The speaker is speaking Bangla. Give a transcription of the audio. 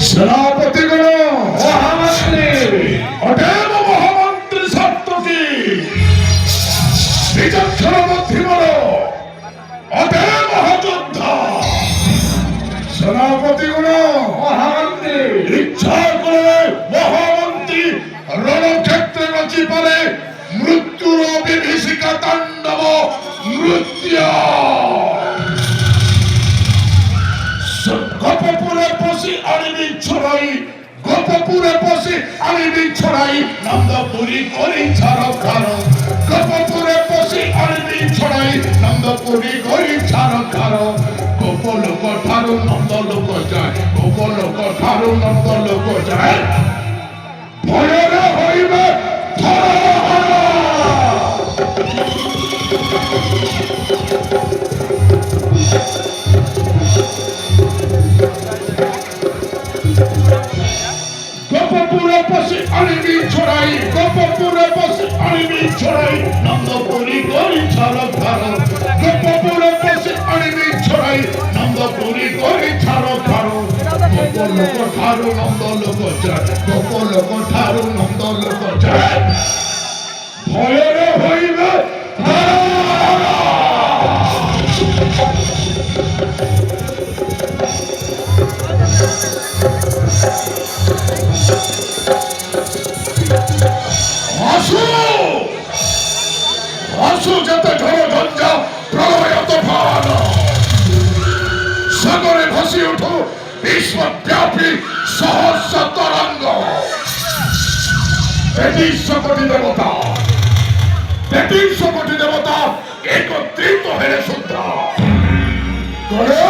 সেনাপতিগণ, মহামন্ত্রী, অতএব মহামন্ত্রী সত্যকি বিচক্ষণ বুদ্ধিমান, অতএব মহাযোদ্ধা। সেনাপতিগণ, মহামন্ত্রী, ইচ্ছা করে মহামন্ত্রী রণক্ষেত্রে রচি পারে মৃত্যুর বিভীষিকা তাণ্ডব নৃত্য। গোপপুরে পশি আনিবি ছড়াই, গোপপুরে পশি আনিবি ছড়াই, নন্দপুরি করি ছাড় খারো। গোপপুরে পশি আনিবি ছড়াই, নন্দপুরি করি ছাড় খারো। গোপ লোক ঠারু নন্দ লোক যায়, গোপ লোক ঠারু নন্দ লোক যায়। ভয়ের হইবে গোপপুরে পশি আনিবি ছড়াই, গোপপুরে পশি আনিবি ছড়াই, নন্দপুরি গরি ছাড় খারো। গোপপুরে পশি আনিবি ছড়াই, নন্দপুরি গরি ছাড় খারো। গোপ লোক ঠারু নন্দ লোক যায়, গোপ লোক ঠারু নন্দ লোক যায়। ভয়ের হইবে আসু যেতে ঝড় ঝঞ্ঝা প্রলয় তুফান, সাগরে ভাসি উঠো বিশ্বব্যাপী সহস্র তরঙ্গ। তেত্রিশশো কোটি দেবতা, তেত্রিশশো কোটি দেবতা একত্রিত হয়ে শুদ্ধ করে